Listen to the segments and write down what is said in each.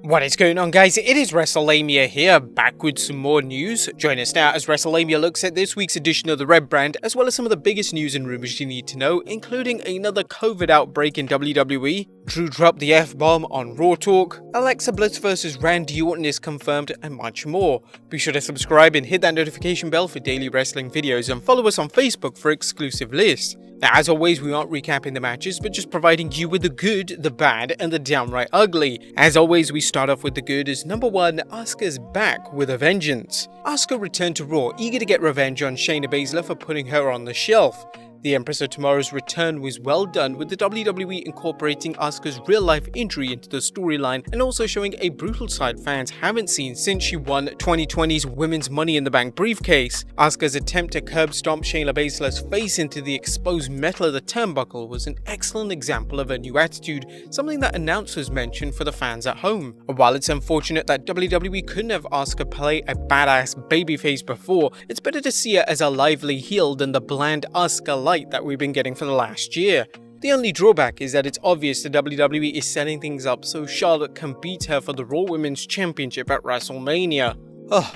What is going on, guys? It is Wrestlelamia here, back with some more news. Join us now as Wrestlelamia looks at this week's edition of the Red Brand, as well as some of the biggest news and rumors you need to know, including another COVID outbreak in WWE, Drew dropped the F-bomb on Raw Talk, Alexa Bliss vs Randy Orton is confirmed, and much more. Be sure to subscribe and hit that notification bell for daily wrestling videos, and follow us on Facebook for exclusive lists. Now, as always, we aren't recapping the matches, but just providing you with the good, the bad, and the downright ugly. As always, we start off with the good as number 1, Asuka's back with a vengeance. Asuka returned to Raw, eager to get revenge on Shayna Baszler for putting her on the shelf. The Empress of Tomorrow's return was well done, with the WWE incorporating Asuka's real-life injury into the storyline and also showing a brutal side fans haven't seen since she won 2020's Women's Money in the Bank briefcase. Asuka's attempt to curb stomp Shayna Baszler's face into the exposed metal of the turnbuckle was an excellent example of a new attitude, something that announcers mentioned for the fans at home. While it's unfortunate that WWE couldn't have Asuka play a badass babyface before, it's better to see her as a lively heel than the bland Asuka that we've been getting for the last year. The only drawback is that it's obvious the WWE is setting things up so Charlotte can beat her for the Raw Women's Championship at WrestleMania.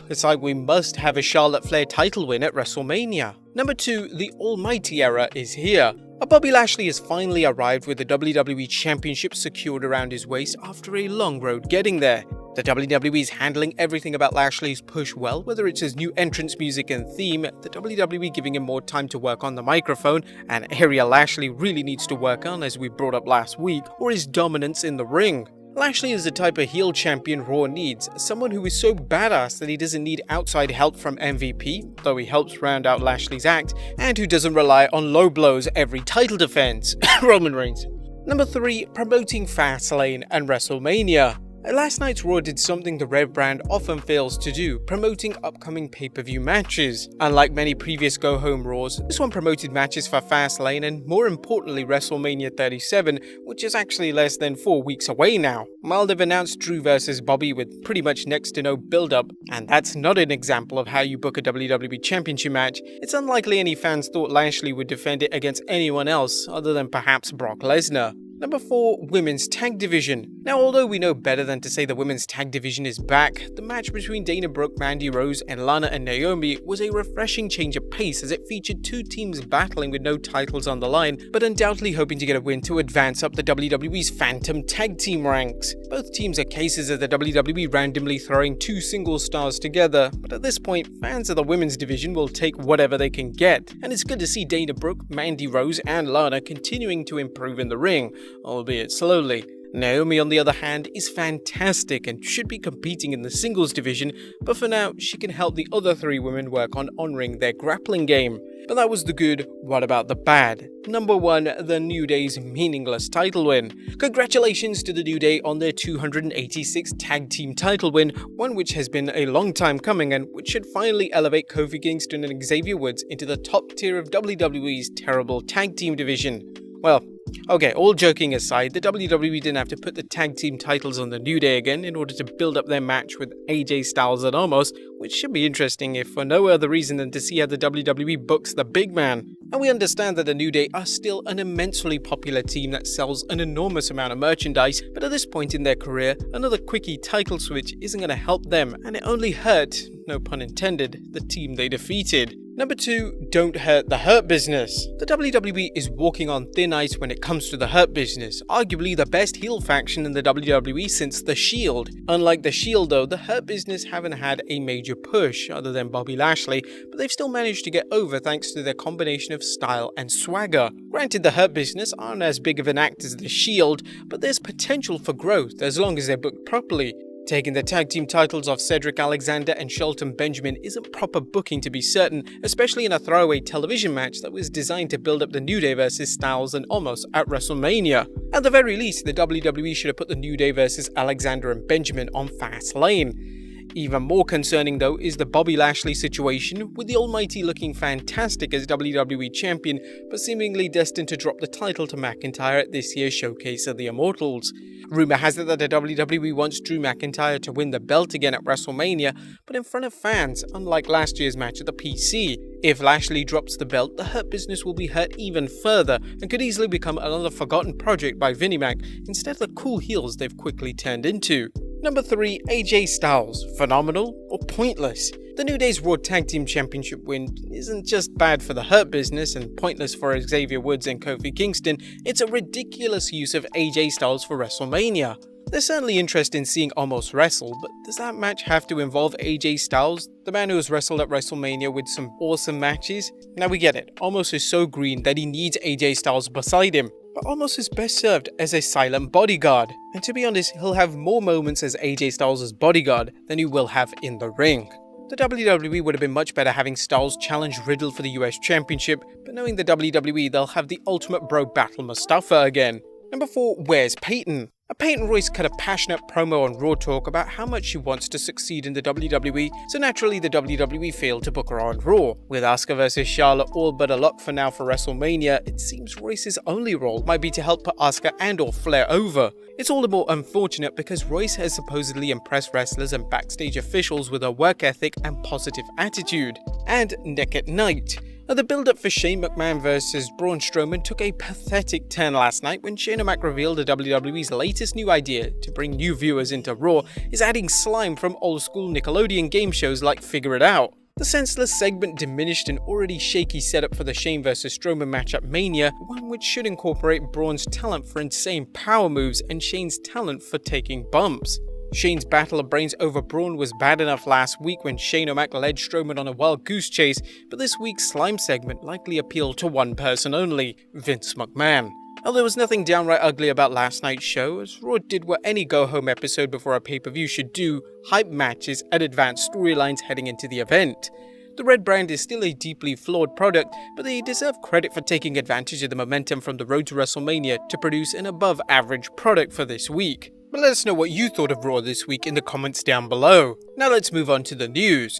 It's like we must have a Charlotte Flair title win at WrestleMania. Number 2, the Almighty era is here. Bobby Lashley has finally arrived with the WWE Championship secured around his waist after a long road getting there. The WWE is handling everything about Lashley's push well, whether it's his new entrance music and theme, the WWE giving him more time to work on the microphone, an area Lashley really needs to work on as we brought up last week, or his dominance in the ring. Lashley is the type of heel champion Raw needs, someone who is so badass that he doesn't need outside help from MVP, though he helps round out Lashley's act, and who doesn't rely on low blows every title defense. Roman Reigns. Number 3, promoting Fastlane and WrestleMania. Last night's Raw did something the Red Brand often fails to do, promoting upcoming pay-per-view matches. Unlike many previous go-home Raws, this one promoted matches for Fastlane and, more importantly, WrestleMania 37, which is actually less than 4 weeks away now. While they've announced Drew vs Bobby with pretty much next to no build-up, and that's not an example of how you book a WWE Championship match, it's unlikely any fans thought Lashley would defend it against anyone else other than perhaps Brock Lesnar. Number 4, Women's Tag Division. Now, although we know better than to say the Women's Tag Division is back, the match between Dana Brooke, Mandy Rose, and Lana and Naomi was a refreshing change of pace as it featured 2 teams battling with no titles on the line, but undoubtedly hoping to get a win to advance up the WWE's Phantom Tag Team ranks. Both teams are cases of the WWE randomly throwing 2 single stars together, but at this point, fans of the Women's Division will take whatever they can get, and it's good to see Dana Brooke, Mandy Rose, and Lana continuing to improve in the ring, albeit slowly. Naomi, on the other hand, is fantastic and should be competing in the singles division, but for now, she can help the other 3 women work on honoring their grappling game. But that was the good. What about the bad? Number 1, the New Day's meaningless title win. Congratulations to the New Day on their 286th tag team title win, one which has been a long time coming and which should finally elevate Kofi Kingston and Xavier Woods into the top tier of WWE's terrible tag team division. Well, okay, all joking aside, the WWE didn't have to put the tag team titles on the New Day again in order to build up their match with AJ Styles and Omos, which should be interesting if for no other reason than to see how the WWE books the big man. And we understand that the New Day are still an immensely popular team that sells an enormous amount of merchandise, but at this point in their career, another quickie title switch isn't going to help them, and it only hurt, no pun intended, the team they defeated. Number 2, don't hurt the Hurt Business. The WWE is walking on thin ice when it comes to the Hurt Business, arguably the best heel faction in the WWE since The Shield. Unlike The Shield though, the Hurt Business haven't had a major push other than Bobby Lashley, but they've still managed to get over thanks to their combination of style and swagger. Granted, the Hurt Business aren't as big of an act as The Shield, but there's potential for growth as long as they're booked properly. Taking the tag team titles off Cedric Alexander and Shelton Benjamin isn't proper booking to be certain, especially in a throwaway television match that was designed to build up the New Day vs Styles and Omos at WrestleMania. At the very least, the WWE should have put the New Day vs Alexander and Benjamin on Fastlane. Even more concerning though is the Bobby Lashley situation, with the Almighty looking fantastic as WWE Champion, but seemingly destined to drop the title to McIntyre at this year's Showcase of the Immortals. Rumour has it that the WWE wants Drew McIntyre to win the belt again at WrestleMania, but in front of fans, unlike last year's match at the PC. If Lashley drops the belt, the Hurt Business will be hurt even further, and could easily become another forgotten project by Vinnie Mac, instead of the cool heels they've quickly turned into. Number 3, AJ Styles. Phenomenal or pointless? The New Day's Raw Tag Team Championship win isn't just bad for the Hurt Business and pointless for Xavier Woods and Kofi Kingston, it's a ridiculous use of AJ Styles for WrestleMania. There's certainly interest in seeing Omos wrestle, but does that match have to involve AJ Styles, the man who has wrestled at WrestleMania with some awesome matches? Now we get it, Omos is so green that he needs AJ Styles beside him, but Omos is best served as a silent bodyguard, and to be honest, he'll have more moments as AJ Styles' bodyguard than he will have in the ring. The WWE would have been much better having Styles challenge Riddle for the US Championship, but knowing the WWE, they'll have the Ultimate Bro Battle Mustafa again. Number 4, where's Peyton? Peyton Royce cut a passionate promo on Raw Talk about how much she wants to succeed in the WWE, so naturally the WWE failed to book her on Raw. With Asuka vs Charlotte all but a lock for now for WrestleMania, it seems Royce's only role might be to help put Asuka and or Flair over. It's all the more unfortunate because Royce has supposedly impressed wrestlers and backstage officials with her work ethic and positive attitude. And Nick at Night. The build-up for Shane McMahon vs Braun Strowman took a pathetic turn last night when Shane O'Mac revealed that WWE's latest new idea to bring new viewers into Raw is adding slime from old-school Nickelodeon game shows like Figure It Out. The senseless segment diminished an already shaky setup for the Shane vs Strowman match at Mania, one which should incorporate Braun's talent for insane power moves and Shane's talent for taking bumps. Shane's battle of brains over Braun was bad enough last week when Shane O'Mac led Strowman on a wild goose chase, but this week's slime segment likely appealed to one person only, Vince McMahon. There was nothing downright ugly about last night's show, as Raw did what any go-home episode before a pay-per-view should do, hype matches and advanced storylines heading into the event. The Red brand is still a deeply flawed product, but they deserve credit for taking advantage of the momentum from the road to WrestleMania to produce an above-average product for this week. But let us know what you thought of Raw this week in the comments down below. Now let's move on to the news.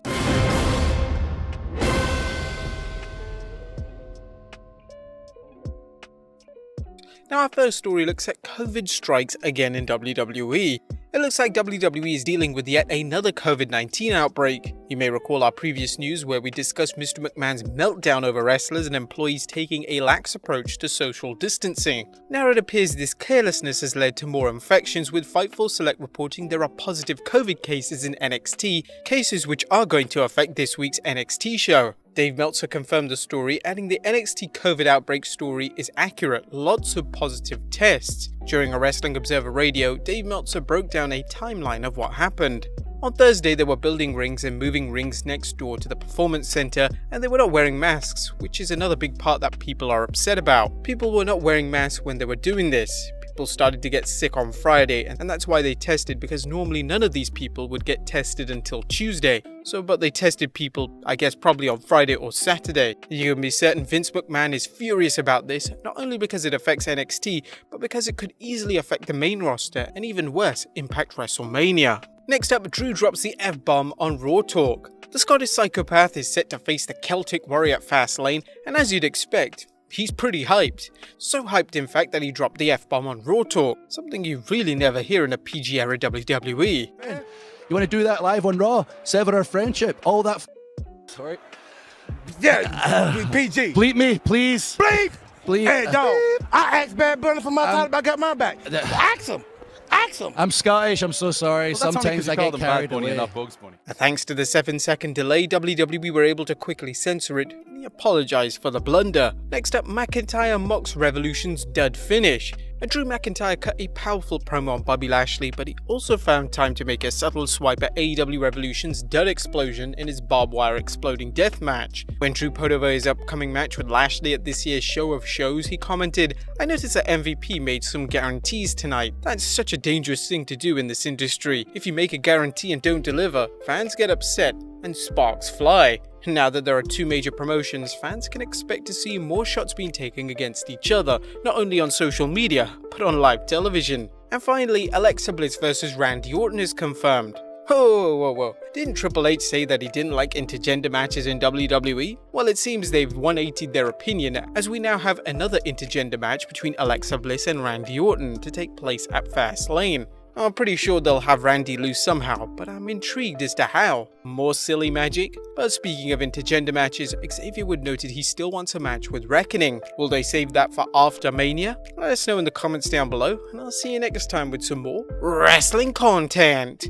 Now our first story looks at COVID strikes again in WWE. It looks like WWE is dealing with yet another COVID-19 outbreak. You may recall our previous news where we discussed Mr. McMahon's meltdown over wrestlers and employees taking a lax approach to social distancing. Now it appears this carelessness has led to more infections, with Fightful Select reporting there are positive COVID cases in NXT, cases which are going to affect this week's NXT show. Dave Meltzer confirmed the story, adding the NXT COVID outbreak story is accurate, lots of positive tests. During a Wrestling Observer Radio, Dave Meltzer broke down a timeline of what happened. On Thursday, they were building rings and moving rings next door to the Performance Center, and they were not wearing masks, which is another big part that people are upset about. People were not wearing masks when they were doing this. People started to get sick on Friday, and that's why they tested, because normally none of these people would get tested until Tuesday. But they tested people, I guess probably on Friday or Saturday. You can be certain Vince McMahon is furious about this, not only because it affects NXT, but because it could easily affect the main roster, and even worse, impact WrestleMania. Next up, Drew drops the F-bomb on Raw Talk. The Scottish psychopath is set to face the Celtic Warrior at Fastlane, and as you'd expect, he's pretty hyped. So hyped in fact that he dropped the F-bomb on Raw Talk, something you really never hear in a PG era WWE. You want to do that live on Raw? Sever our friendship, all that Sorry. Yeah, PG. Bleep me, please. Bleep! Bleep. Hey, dog, I asked Bad Bunny for my title, I got my back. Ask him. Ask him. I'm Scottish, I'm so sorry. Sometimes I get carried away. Thanks to the 7-second delay, WWE were able to quickly censor it, and he apologised for the blunder. Next up, McIntyre mocks Revolution's dud finish. Drew McIntyre cut a powerful promo on Bobby Lashley, but he also found time to make a subtle swipe at AEW Revolution's dud explosion in his barbed wire exploding death match. When Drew put over his upcoming match with Lashley at this year's Show of Shows, he commented, "I noticed that MVP made some guarantees tonight. That's such a dangerous thing to do in this industry. If you make a guarantee and don't deliver, fans get upset and sparks fly." Now that there are two major promotions, fans can expect to see more shots being taken against each other, not only on social media, but on live television. And finally, Alexa Bliss vs Randy Orton is confirmed. Whoa. Didn't Triple H say that he didn't like intergender matches in WWE? Well, it seems they've 180'd their opinion, as we now have another intergender match between Alexa Bliss and Randy Orton to take place at Fastlane. I'm pretty sure they'll have Randy lose somehow, but I'm intrigued as to how. More silly magic? But speaking of intergender matches, Xavier Wood noted he still wants a match with Reckoning. Will they save that for after Mania? Let us know in the comments down below, and I'll see you next time with some more wrestling content.